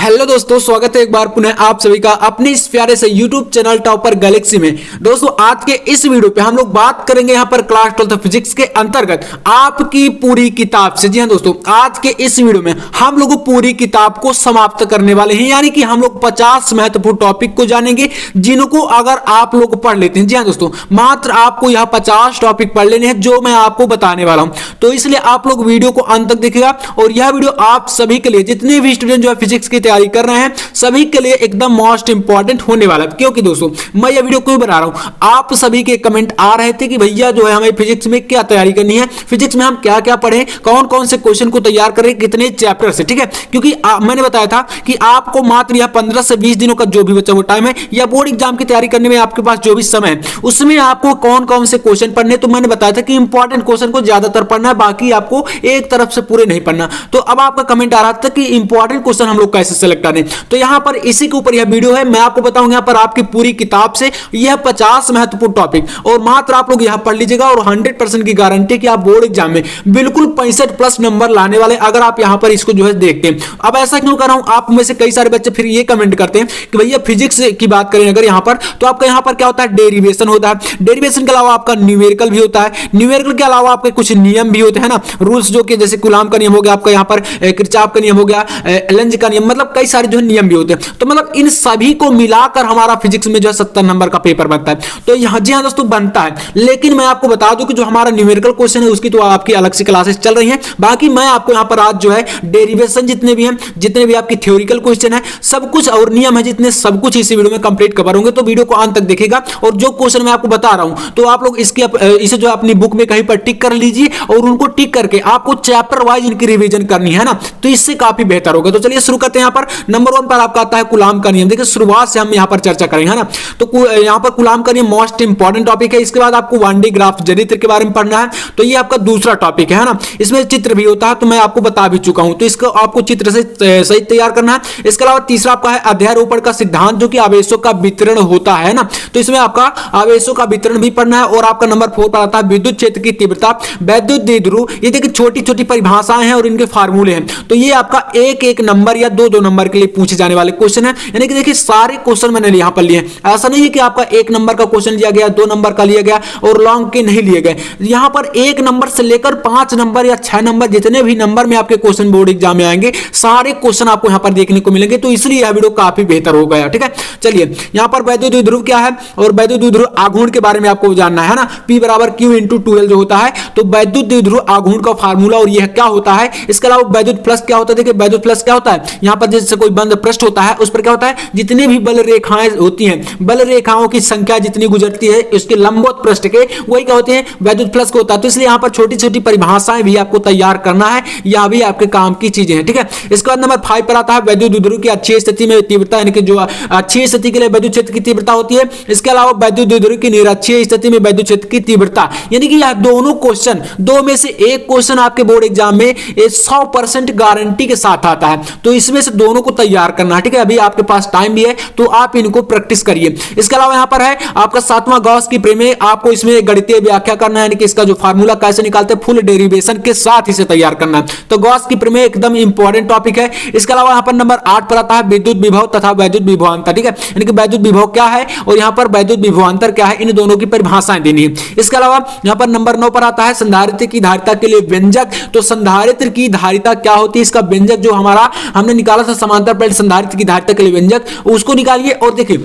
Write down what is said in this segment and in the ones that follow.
Hello दोस्तों, स्वागत है एक बार पुनः आप सभी का अपने इस प्यारे से YouTube चैनल टॉपर गैलेक्सी में। दोस्तों आज के इस वीडियो पे हम लोग बात करेंगे यहाँ पर क्लास 12 फिजिक्स के अंतर्गत आपकी पूरी किताब से। जी हाँ दोस्तों, आज के इस वीडियो में हम लोग पूरी किताब को समाप्त करने वाले हैं, यानी कि हम लोग 50 महत्वपूर्ण टॉपिक को जानेंगे जिनको अगर आप लोग पढ़ लेते हैं। जी हाँ दोस्तों, मात्र आपको यह 50 टॉपिक पढ़ लेने हैं जो मैं आपको बताने वाला हूं, तो इसलिए आप लोग वीडियो को अंत तक देखिएगा। और यह वीडियो आप सभी के लिए, जितने भी स्टूडेंट जो है फिजिक्स की तैयारी कर रहे हैं, सभी के लिए एकदम मोस्ट इंपॉर्टेंट होने वाला है। क्योंकि दोस्तों मैं यह वीडियो क्यों बना रहा हूं, आप सभी के कमेंट आ रहे थे कि भैया जो है हमें फिजिक्स में क्या तैयारी करनी है, फिजिक्स में हम क्या क्या पढ़ें, कौन कौन से क्वेश्चन को तैयार करें, कितने चैप्टर से। ठीक है, क्योंकि मैंने बताया था कि आपको मात्र यह 15 से 20 दिनों का जो भी बचा हुआ टाइम है या बोर्ड एग्जाम की तैयारी करने में आपके पास जो भी समय है, उसमें आपको कौन कौन से क्वेश्चन पढ़ने। तो मैंने बताया था कि इंपॉर्टेंट क्वेश्चन को ज्यादातर पढ़ना है, बाकी आपको एक तरफ से पूरे नहीं पढ़ना। तो अब आपका कमेंट आ रहा था कि इंपॉर्टेंट क्वेश्चन हम लोग कैसे सेलेक्ट करें, तो यहां पर इसी के ऊपर यह वीडियो है। मैं आपको बताऊंगा यहां पर आपकी पूरी किताब से यह 50 महत्वपूर्ण टॉपिक, और मात्र आप लोग यहां पढ़ लीजिएगा और 100% की गारंटी कि आप बोर्ड एग्जाम में बिल्कुल 65+ नंबर लाने वाले, अगर आप यहां पर इसको जो है देखते हैं। अब ऐसा क्यों कर रहा हूं, आप में से कई सारे बच्चे फिर ये कमेंट करते हैं कि भैया फिजिक्स की बात करें अगर यहां पर, तो आपका यहां पर क्या होता है, डेरिवेशन होता है। डेरिवेशन के अलावा आपका न्यूमेरिकल भी होता है, न्यूमेरिकल के अलावा आपके कुछ नियम भी होते हैं ना, रूल्स, जो कि जैसे कूलॉम का नियम हो गया, आपका यहां पर किरचॉफ का नियम हो गया, लेंज का नियम, मतलब कई सारे जो है नियम भी होते हैं। तो मतलब इन सभी को मिलाकर हमारा फिजिक्स में जो है 70 नंबर का पेपर बनता है। तो यहां जी हां दोस्तों बनता है, लेकिन मैं आपको बता दूं कि जो हमारा न्यूमेरिकल क्वेश्चन है उसकी तो आपकी अलग से क्लासेस चल रही हैं। बाकी मैं आपको यहां पर आज जो है डेरिवेशन जितने भी हैं, जितने भी आपकी थ्योरिकल क्वेश्चन है, सब कुछ और नियम है जितने, सब कुछ इसी वीडियो में कंप्लीट कवर होंगे। तो वीडियो को अंत तक देखिएगा, और जो क्वेश्चन मैं आपको बता रहा हूं तो आप लोग इसकी इसे जो अपनी बुक में कहीं पर टिक कर लीजिए, और उनको टिक करके आपको चैप्टर वाइज इनकी रिवीजन करनी है ना, तो इससे काफी बेहतर होगा। तो चलिए शुरू करते हैं। यहां पर नंबर 1 पर आपका आता है कूलॉम का नियम। देखिए शुरुआत से हम यहां पर चर्चा करेंगे, है ना। तो यहां पर कूलॉम का नियम मोस्ट इंपॉर्टेंट टॉपिक है। इसके बाद आपको 1D ग्राफ चरित्र के बारे में पढ़ना है, तो ये आपका दूसरा टॉपिक है ना। इसमें चित्र भी होता है, तो मैं आपको बता भी चुका हूं, तो इसको आपको चित्र से सही तैयार करना है। इसके अलावा तीसरा आपका है अध्यारोपण का सिद्धांत, जो कि आवेशों का वितरण होता है ना, तो इसमें आपका आवेशों का वितरण भी पढ़ना है। और आपका नंबर 4 पर आता है विद्युत क्षेत्र की तीव्रता, वैद्युत द्विध्रुव। ये देखिए छोटी छोटी परिभाषाएं हैं और इनके फार्मूले हैं, तो ये आपका एक एक नंबर या दो दो नंबर के लिए पूछे जाने वाले क्वेश्चन है। यानी कि देखिए सारे क्वेश्चन मैंने यहां पर लिए, ऐसा नहीं है कि आपका 1 नंबर का क्वेश्चन लिया गया, 2 नंबर का लिया गया और लॉन्ग के नहीं लिए गए। यहां पर 1 नंबर से लेकर 5 नंबर या 6 नंबर, जितने भी नंबर में आपके क्वेश्चन बोर्ड एग्जाम में आएंगे, सारे क्वेश्चन आपको यहां पर देखने को मिलेंगे। तो इसलिए यह वीडियो काफी बेहतर हो गया। ठीक है, चलिए यहां पर वैद्युत द्विध्रुव क्या है और वैद्युत द्विध्रुव आघूर्ण के बारे में आपको जानना है ना। P = Q × 2L जो होता है, तो वैद्युत द्विध्रुव आघूर्ण का फार्मूला और यह क्या होता है। इसके अलावा वैद्युत फ्लक्स क्या होता है। देखिए वैद्युत फ्लक्स क्या होता है, यहां पर जैसे कोई बंद पृष्ठ होता है, उस पर क्या होता है, जितने भी बल रेखाएं होती हैं, बल रेखाओं की संख्या जितनी गुजरती है उसके लंबवत पृष्ठ के, वही क्या होते हैं, वैद्युत फ्लक्स होता है। तो इसलिए यहां पर छोटी छोटी परिभाषाएं भी आपको तैयार करना है, यह भी आपके काम की चीजें हैं। ठीक है, इसके बाद नंबर 5 पर आता है वैद्युत द्विध्रुव की अच्छी स्थिति में तीव्रता, यानी कि जो अच्छी स्थिति के लिए वैद्युत क्षेत्र की तीव्रता होती है। इसके अलावा वैद्युत द्विध्रुव की निरक्षीय स्थिति में वैद्युत क्षेत्र की तीव्रता, यानी कि यह दोनों क्वेश्चन, दो में से एक क्वेश्चन आपके बोर्ड एग्जाम में 100% गारंटी के साथ आता है, तो इसमें से दोनों को तैयार करना है। ठीक है, अभी आपके पास टाइम भी है तो आप इनको प्रैक्टिस करिए। इसके अलावा यहां पर है आपका 7वां गॉस की प्रमेय, आपको इसमें गणितीय व्याख्या करना है, यानी कि इसका जो फार्मूला कैसे निकालते हैं, फुल डेरिवेशन के साथ इसे तैयार करना है। तो गॉस की प्रमेय एकदम इंपॉर्टेंट टॉपिक है। इसके अलावा यहां पर नंबर 8 पर आता है विद्युत विभव तथा वैद्युत विभवांतर। ठीक है, यानी कि वैद्युत विभव क्या है और यहां पर वैद्युत विभवांतर क्या है, इन दोनों की परिभाषाएं देनी है। इसके अलावा यहां पर नंबर 9 पर आता है संधारित्र की धारिता के लिए व्यंजक। तो संधारित्र की धारिता क्या होती है, इसका व्यंजक जो हमारा हमने निकाला था समांतर प्लेट संधारित्र की धारिता के लिए व्यंजक, उसको निकालिए। और देखिए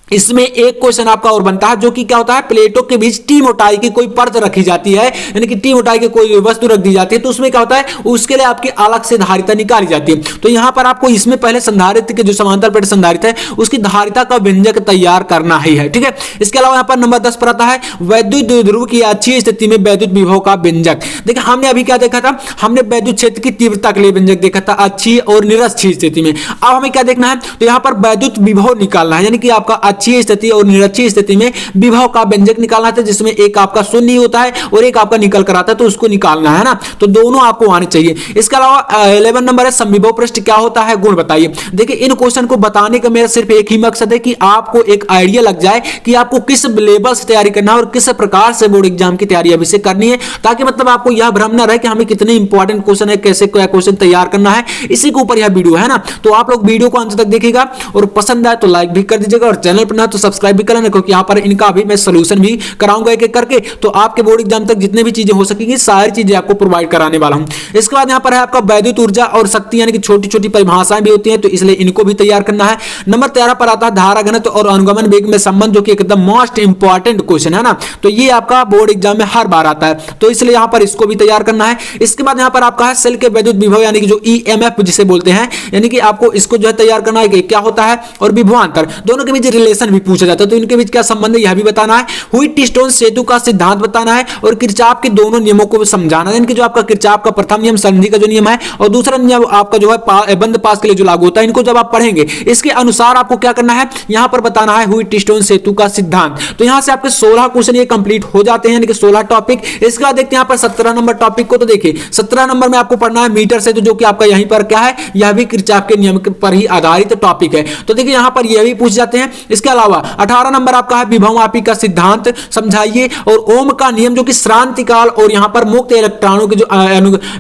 इसमें एक क्वेश्चन आपका और बनता है, जो कि क्या होता है, प्लेटों के बीच टी मोटाई की कोई परत रखी जाती है, यानी कि टी मोटाई की कोई वस्तु रख दी जाती है, तो उसमें क्या होता है, उसके लिए आपकी अलग से धारिता निकाली जाती है। तो यहां पर आपको इसमें पहले संधारित्र के जो समांतर प्लेट संधारित्र है उसकी धारिता का व्यंजक तैयार करना ही है। ठीक है, इसके अलावा यहां पर नंबर 10 पर आता है वैद्युत द्विध्रुव की अच्छी स्थिति में वैद्युत विभव का व्यंजक। देखिए हमने अभी क्या देखा था, हमने वैद्युत क्षेत्र की तीव्रता के लिए व्यंजक देखा था अच्छी और निरक्षीय स्थिति में। अब हमें क्या देखना है, तो यहां पर वैद्युत विभव निकालना है, यानी कि आपका अच्छी स्थिति और निरक्षीय स्थिति में विभव का व्यंजक निकालना था, जिसमें एक आपका शून्य होता है और एक आपका निकल कर आता है, तो उसको निकालना है ना, तो दोनों आपको आने चाहिए। इसके अलावा 11 नंबर है समविभव पृष्ठ क्या होता है, गुण बताइए। देखिए इन क्वेश्चन को बताने का मेरा सिर्फ एक ही मकसद है कि आपको एक आइडिया लग जाए कि आपको किस लेवल से तैयारी करना है और किस प्रकार से बोर्ड एग्जाम की तैयारी अभी से करनी है, ताकि मतलब आपको यह भ्रम ना रहे कि हमें कितने इंपॉर्टेंट क्वेश्चन है, कैसे क्या क्वेश्चन तैयार करना है, इसी के ऊपर यह वीडियो है ना। तो आप लोग वीडियो को अंत तक देखिएगा और पसंद आए तो लाइक भी कर दीजिएगा और चैनल पर ना तो सब्सक्राइब भी कर लेना, क्योंकि यहाँ पर इनका भी मैं सोल्यूशन भी कराऊंगा एक एक करके। तो आपके बोर्ड एग्जाम तक जितने भी चीजें हो सकेंगी सारी चीजें आपको प्रोवाइड कराने वाला हूं। इसके बाद यहाँ पर है आपका वैद्युत ऊर्जा और शक्ति, यानी कि छोटी छोटी परिभाषाएं भी होती हैं, तो इसलिए इनको भी तैयार करना है। नंबर 13 पर आता है धारा घनत्व और अनुगमन वेग में संबंध, जो कि एकदम मोस्ट इंपॉर्टेंट क्वेश्चन है ना, तो ये आपका बोर्ड एग्जाम में हर बार आता है, तो इसलिए यहाँ पर इसको भी तैयार करना है। इसके बाद यहाँ पर आपका है सेल के वैद्युत विभव, यानी कि जो ईएमएफ जिसे बोलते हैं, यानी कि आपको इसको जो है तैयार करना है कि क्या होता है, और विभवांतर दोनों के बीच रिलेशन भी पूछा जाता है, तो इनके बीच क्या संबंध है यह भी बताना है। व्हीटस्टोन सेतु का सिद्धांत बताना है और किरचॉफ के दोनों नियमों को समझाना है, यानी कि जो आपका किरचॉफ का प्रथम नियम संधि का जो नियम है और दूसरा नियम आपका जो है बंद पास के लिए जो लागू होता है, इनको जब आप पढ़ेंगे इसके अनुसार आपको क्या करना है, यहां पर बताना है व्हीटस्टोन सेतु का सिद्धांत। तो यहां से आपके 16 क्वेश्चन ये कंप्लीट हो जाते हैं, यानी कि 16 टॉपिक। इसके बाद देखते हैं यहां पर 17 नंबर टॉपिक को, तो देखिए 17 नंबर में आपको पढ़ना है मीटर से, तो जो कि आपका यहीं पर क्या है, यह भी किरचॉफ के नियम पर ही आधारित टॉपिक है, तो देखिए यहां पर यह भी पूछ जाते हैं। इसके अलावा 18 नंबर आपका है विभवमापी का सिद्धांत समझाइए, और ओम का नियम जो कि श्रांति काल और यहां पर मुक्त इलेक्ट्रॉनों के जो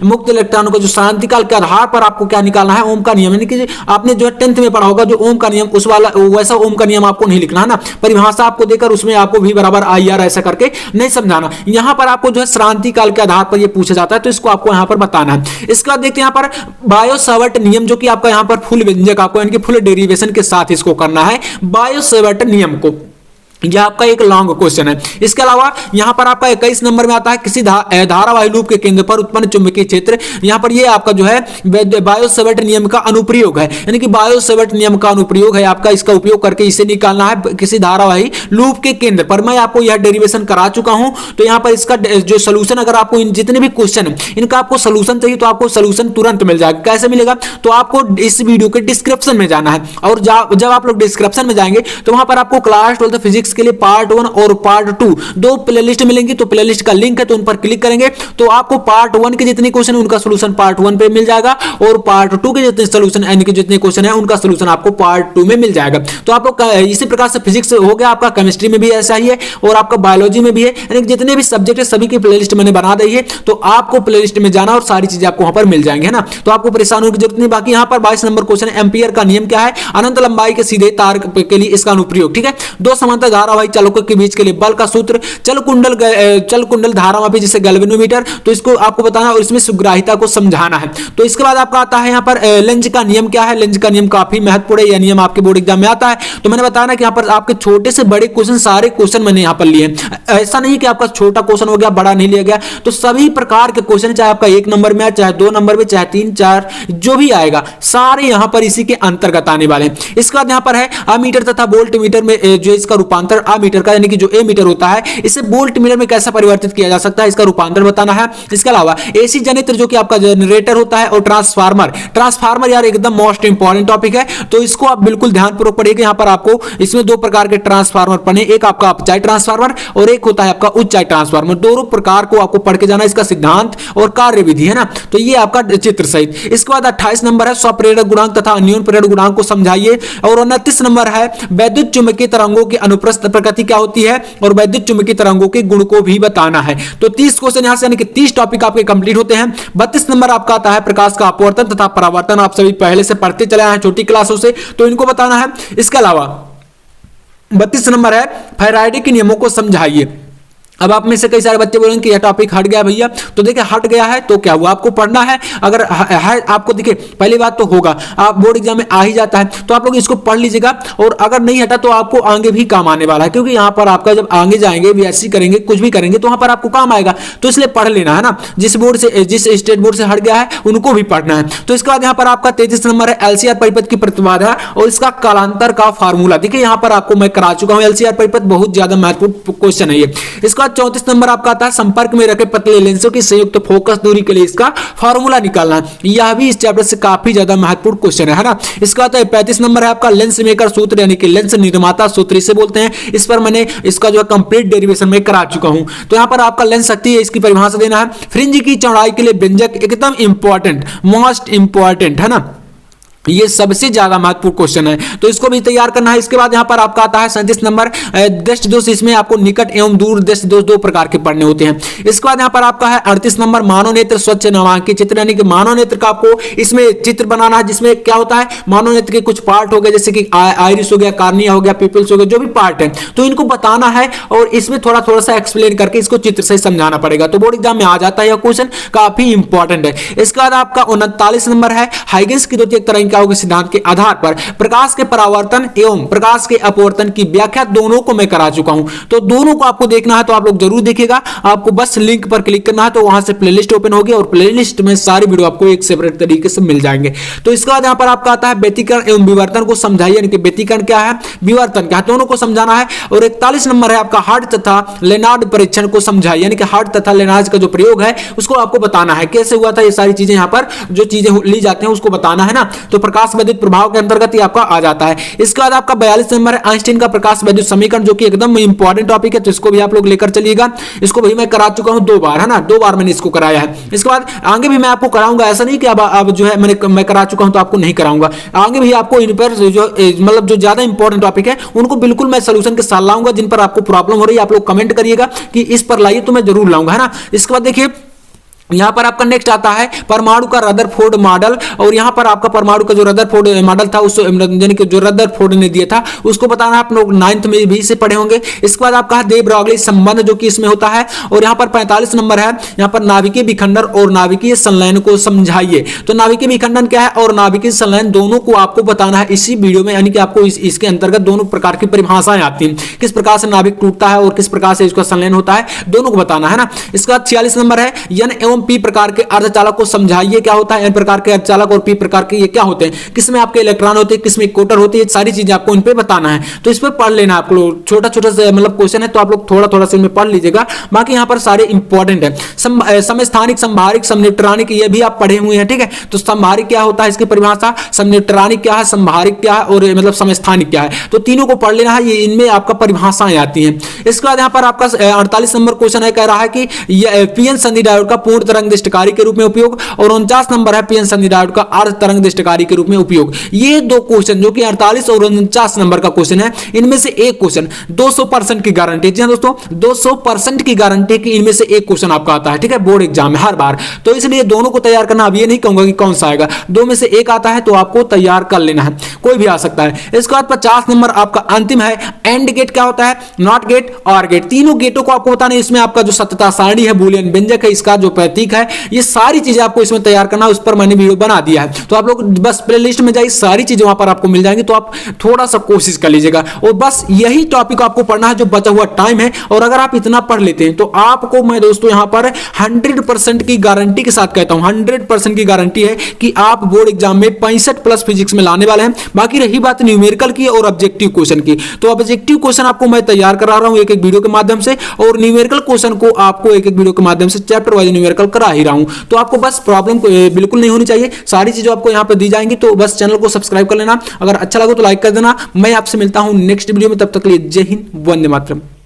मुक्त इलेक्ट्रॉनों का जो श्रांति काल के आधार पर आपको क्या निकालना है, ओम का नियम, यानी कि आपने जो 10th में पढ़ा होगा जो ओम का नियम, उस वाला वैसा ओम का नियम आपको नहीं लिखना है ना, परिभाषा आपको देकर उसमें आपको भी बराबर आई आर ऐसा करके नहीं समझाना। यहां पर आपको जो है श्रांति काल के आधार पर यह पूछा जाता है, तो इसको आपको यहां पर बताना है। इसके बाद देखते हैं यहां पर बायो-सैवर्ट नियम, जो कि आपका यहां पर फुल व्यंजक आपको यानी कि फुल डेरिवेशन के साथ इसको करना है, बायो-सैवर्ट नियम को। यह आपका एक लॉन्ग क्वेश्चन है। इसके अलावा यहां पर आपका 21 नंबर में आता है किसी धारावाही लूप के केंद्र पर उत्पन्न चुंबकीय क्षेत्र, यहां पर यह आपका जो है बायो-सैवर्ट नियम का अनुप्रयोग है, यानी कि बायो-सैवर्ट नियम का अनुप्रयोग है आपका, इसका उपयोग करके इसे निकालना है किसी धारावाही लूप के केंद्र पर। मैं आपको यह डेरिवेशन करा चुका हूं, तो यहां पर इसका जो सोल्यूशन, अगर आपको इन जितने भी क्वेश्चन है इनका आपको सोल्यूशन चाहिए तो आपको सोल्यूशन तुरंत मिल जाएगा। कैसे मिलेगा, तो आपको इस वीडियो के डिस्क्रिप्शन में जाना है, और जब आप लोग डिस्क्रिप्शन में जाएंगे तो वहां पर आपको क्लास 12 फिजिक्स के लिए पार्ट 1 और पार्ट 2 दो प्लेलिस्ट मिलेंगी, तो प्लेलिस्ट का लिंक है, तो उन पर क्लिक करेंगे तो आपको पार्ट 1 के जितने क्वेश्चन है उनका सॉल्यूशन पार्ट 1 पे मिल जाएगा, और पार्ट 2 के जितने सॉल्यूशन यानी कि जितने क्वेश्चन है उनका सॉल्यूशन आपको पार्ट 2 में मिल जाएगा। तो आप लोग इसी प्रकार से फिजिक्स हो गया, आपका केमिस्ट्री में भी ऐसा ही है और आपका बायोलॉजी में भी है, यानी जितने भी सब्जेक्ट है सभी की प्लेलिस्ट मैंने बना दी है, तो आपको प्लेलिस्ट में जाना और सारी चीजें आपको वहां पर मिल जाएंगे, है ना, तो आपको परेशान होने की जरूरत नहीं। बाकी यहां पर 22 नंबर क्वेश्चन है एम्पियर का नियम क्या है, अनंत लंबाई के सीधे तार के लिए इसका अनुप्रयोग, ठीक है। दो समांतर धारावाही चालकों के बीच के लिए बल का सूत्र, चल कुंडल धारामापी जिसे गैल्वेनोमीटर, तो इसको आपको बताना और इसमें सुग्राहिता को समझाना है। तो इसके बाद आपका आता है यहां पर लेंज का नियम क्या है, लेंज का नियम काफी महत्वपूर्ण है, यह नियम आपके बोर्ड एग्जाम में आता है। तो मैंने बताया ना कि यहां पर आपके छोटे से बड़े क्वेश्चन सारे क्वेश्चन मैंने यहां पर लिए, ऐसा नहीं कि आपका छोटा क्वेश्चन हो गया बड़ा नहीं लिया गया, तो सभी प्रकार के क्वेश्चन चाहे आपका 1 नंबर में चाहे 2 नंबर में चाहे 3 4 जो भी आएगा सारे यहां पर इसी के अंतर्गत आने वाले हैं। इसके बाद यहां पर है अमीटर तथा वोल्ट मीटर में जो इसका रूपांतर अमीटर का यानी कि जो ए मीटर होता है इसे वोल्ट मीटर में कैसे परिवर्तित किया जा सकता है, इसका रूपांतर बताना है। इसके अलावा एसी जनित्र जो कि आपका जनरेटर होता है, और ट्रांसफार्मर यार एकदम मोस्ट इंपॉर्टेंट टॉपिक है, तो इसको आप बिल्कुल ध्यानपूर्वक पढ़िएगा। यहां पर आपको इसमें दो प्रकार के ट्रांसफार्मर पढ़ने, एक आपका अपचाई ट्रांसफार्मर और एक होता है आपका उच्चाई ट्रांसफार्मर, दोनों प्रकार को आपको पढ़ के जाना, इसका सिद्धांत और कार्य विधि, है ना, तो ये आपका चित्र सहित। इसके बाद 28 नंबर है स्वप्रेरक गुणांक तथा अन्योन प्रेरक गुणांक को समझाइए, और 29 नंबर है वैद्युत चुंबकीय तरंगों की अनुप्रस्थ प्रकृति क्या होती है और वैद्युत चुंबकीय तरंगों के गुण को भी बताना है। तो 30 क्वेश्चन यहां से यानी कि 30 टॉपिक आपके कंप्लीट होते हैं। 32 नंबर आपका आता है प्रकाश का अपवर्तन तथा परावर्तन, आप सभी पहले से पढ़ते चले आए हैं छोटी क्लासों से, तो इनको बताना है। इसके अलावा 32 नंबर है फैराडे के नियमों को समझाइए। अब आप में से कई सारे बच्चे बोलेंगे कि यह टॉपिक हट गया भैया, तो देखिए हट गया है तो क्या हुआ, आपको पढ़ना है। अगर है आपको देखिए पहली बात तो होगा आप बोर्ड एग्जाम में आ ही जाता है, तो आप लोग इसको पढ़ लीजिएगा, और अगर नहीं हटा तो आपको आगे भी काम आने वाला है, क्योंकि यहाँ पर आपका जब आगे जाएंगे बीएससी करेंगे कुछ भी करेंगे तो वहां पर आपको काम आएगा, तो इसलिए पढ़ लेना है ना। जिस स्टेट बोर्ड से हट गया है उनको भी पढ़ना है। तो इसके बाद यहाँ पर आपका 33 नंबर है एलसीआर परिपथ की प्रतिबाधा और इसका कालांतर का फार्मूला। देखिए यहाँ पर आपको मैं करा चुका हूँ एलसीआर परिपथ, बहुत ज्यादा महत्वपूर्ण क्वेश्चन है ये। इसका बाद 34 नंबर आपका आता है संपर्क में रखे पतले लेंसों की संयुक्त फोकस दूरी के लिए इसका फार्मूला निकालना। यह भी इस चैप्टर से काफी ज्यादा महत्वपूर्ण क्वेश्चन है ना। इसका आता है 35 नंबर है आपका लेंस मेकर सूत्र यानी कि लेंस निर्माता सूत्र इसे बोलते हैं। इस पर मैंने इसका जो है कंप्लीट डेरिवेशन में करा चुका हूं। तो यहां पर आपका लेंस शक्ति है, इसकी परिभाषा देना है। फ्रिंज की चौड़ाई के लिए व्यंजक एकदम इंपॉर्टेंट, मोस्ट इंपॉर्टेंट है ना, ये सबसे ज्यादा महत्वपूर्ण क्वेश्चन है, तो इसको भी तैयार करना है। इसके बाद यहां पर आपका आता है 37 नंबर दृष्टि दोष, इसमें आपको निकट एवं दूर दृष्टि दोष दो प्रकार के पढ़ने होते हैं। इसके बाद यहां पर आपका है 38 नंबर मानव नेत्र स्वच्छ नामांकित चित्र, यानी कि मानव नेत्र का आपको इसमें चित्र बनाना है, जिसमें क्या होता है मानव नेत्र के कुछ पार्ट हो गए, जैसे कि आइरिस हो गया, कार्निया हो गया, पिपल्स हो गया, जो भी पार्ट है तो इनको बताना है और इसमें थोड़ा थोड़ा सा एक्सप्लेन करके इसको चित्र से समझाना पड़ेगा। तो बोर्ड एग्जाम में आ जाता है यह क्वेश्चन, काफी इंपॉर्टेंट है। इसके बाद आपका 39 नंबर है हाइगेंस की द्वितीयक तरंगिकाओं के सिद्धांत के आधार पर प्रकाश के परावर्तन एवं प्रकाश के अपवर्तन की व्याख्या दोनों को मैं करा चुका हूं। तो दोनों को आपको देखना है तो आप लोग जरूर देखिएगा। आपको बस लिंक पर क्लिक करना है तो वहां से प्लेलिस्ट ओपन होगी और प्लेलिस्ट में सारी वीडियो आपको एक सेपरेट तरीके से मिल जाएंगे। तो इसके बाद यहां पर आपका आता है व्यतिकरण एवं विवर्तन को समझाइए, यानी कि व्यतिकरण क्या है, विवर्तन क्या है, दोनों को समझाना है। और 41 नंबर है आपका हार्ट तथा लेनार्ड परीक्षण को समझाइए, यानी कि हार्ट तथा लेनार्ड का जो प्रयोग है उसको आपको बताना है, कैसे हुआ था, ये सारी चीजें यहां पर जो चीजें ली जाती हैं उसको बताना है ना। तो प्रकाश विद्युत प्रभाव के अंतर्गत ही आपका आ जाता है। इसके बाद आपका 42 नंबर है आइंस्टीन का प्रकाश विद्युत समीकरण, जो कि एकदम इंपॉर्टेंट टॉपिक है, तो इसको भी आप लोग लेकर चलिएगा। इसको भी मैं करा चुका हूं 2 बार, है ना, 2 बार मैंने इसको कराया है। इसके बाद आगे भी मैं आपको कराऊंगा, ऐसा नहीं कि अब जो है मैं करा चुका हूं तो आपको नहीं कराऊंगा, आगे भी आपको इन पर जो मतलब जो ज्यादा इंपॉर्टेंट टॉपिक है उनको बिल्कुल मैं सॉल्यूशन के साथ लाऊंगा। जिन पर आपको प्रॉब्लम हो रही है आप लोग कमेंट करिएगा कि इस पर लाइए, तो मैं जरूर लाऊंगा, है ना। इसके बाद देखिए यहां पर आपका नेक्स्ट आता है परमाणु का रदरफोर्ड मॉडल, और यहां पर आपका परमाणु का जो रदरफोर्ड मॉडल था उस यानी कि जो रदरफोर्ड ने दिया था उसको बताना आप लोग 9th में भी से पढ़े होंगे। इसके बाद आपका दे ब्रॉगली संबंध जो कि इसमें होता है। और यहां पर 45 नंबर है, यहां पर नाभिकीय विखंडन और नाभिकीय संलयन को समझाइए। तो नाभिकीय विखंडन क्या है और नाभिकीय संलयन दोनों को आपको बताना है इसी वीडियो में, यानी कि आपको इसके अंतर्गत दोनों प्रकार की परिभाषाएं आती हैं, किस प्रकार से नाभिक टूटता है और किस प्रकार से इसका संलयन होता है, दोनों को बताना है ना। इसके बाद 46 नंबर है एन एवं पी प्रकार के अर्धचालक को समझाइए, क्या होता है एन प्रकार के अर्धचालक और पी प्रकार के ये क्या होते हैं, किसमें आपके इलेक्ट्रॉन होते हैं, किसमें कोटर होती है, सारी चीजें आपको इन पे बताना है। तो इस पे पढ़ लेना आप लोग, छोटा छोटा से मतलब क्वेश्चन है तो आप लोग थोड़ा थोड़ा से इनमें पढ़ लीजिएगा, बाकी यहाँ पर सारे इंपॉर्टेंट है। समस्थानिक संभारिक समनिप्टरानिक ये भी आप पढ़े हुए हैं, ठीक है। तो संभारिक क्या होता है इसकी परिभाषा, समनिप्टरानिक क्या है, संभारिक क्या है और मतलब समस्थानिक क्या है, तो तीनों को पढ़ लेना है, ये इनमें आपका परिभाषाएं आती हैं। इसके बाद यहाँ पर आपका 48 नंबर क्वेश्चन है, कह रहा है कि पीएन संधि डायोड का पूर्ण तरंग दृष्टिकारी के रूप में उपयोग, और 49 नंबर है पीएन संधि डायोड का अर्ध तरंग दृष्टिकारी के रूप में उपयोग। ये दो क्वेश्चन जो कि 48 और 49 नंबर का क्वेश्चन है, इनमें से एक क्वेश्चन 200% की गारंटी, जी हां दोस्तों 200% की गारंटी कि इनमें से एक क्वेश्चन आपका आता है, ठीक है, बोर्ड एग्जाम में हर बार। तो इसलिए दोनों को तैयार करना, अब ये नहीं कहूंगा कि कौन सा आएगा, दो में से एक आता है तो आपको तैयार कर लेना है, कोई भी आ सकता है। इसके बाद 50 नंबर आपका अंतिम है एंड गेट क्या होता है, नॉट गेट और गेट, तीनों गेटों को आपको बताना है। इसमें आपका जो सत्यता सारणी है, बूलियन व्यंजक है, इसका जो प्रतीक है, ये सारी चीजें आपको इसमें तैयार करना, उस पर मैंने वीडियो बना दिया है। तो आप लोग बस प्लेलिस्ट में जाइए, सारी चीजें वहां पर आपको मिल जाएंगी, तो आप थोड़ा सा कोशिश कर लीजिएगा। और बस यही टॉपिक आपको पढ़ना है जो बचा हुआ टाइम है, और अगर आप इतना पढ़ लेते हैं तो आपको मैं दोस्तों यहां पर 100% की गारंटी के साथ कहता हूं, 100% की गारंटी है कि आप बोर्ड एग्जाम में 65+ फिजिक्स में लाने वाले हैं। बाकी रही बात न्यूमेरिकल की और ऑब्जेक्टिव क्वेश्चन की, तो ऑब्जेक्टिव क्वेश्चन आपको मैं तैयार करा रहा हूं एक एक वीडियो के माध्यम से, और न्यूमेरिकल क्वेश्चन को आपको एक एक वीडियो के माध्यम से चैप्टर वाइज न्यूमेरिकल करा ही रहा हूं। तो आपको बस प्रॉब्लम बिल्कुल नहीं होनी चाहिए, सारी चीजें आपको यहां पर दी जाएंगी। तो बस चैनल को सब्सक्राइब कर लेना, अगर अच्छा लगा तो लाइक कर देना। मैं आपसे मिलता हूं नेक्स्ट वीडियो में, तब तक के लिए जय हिंद, वंदे मातरम।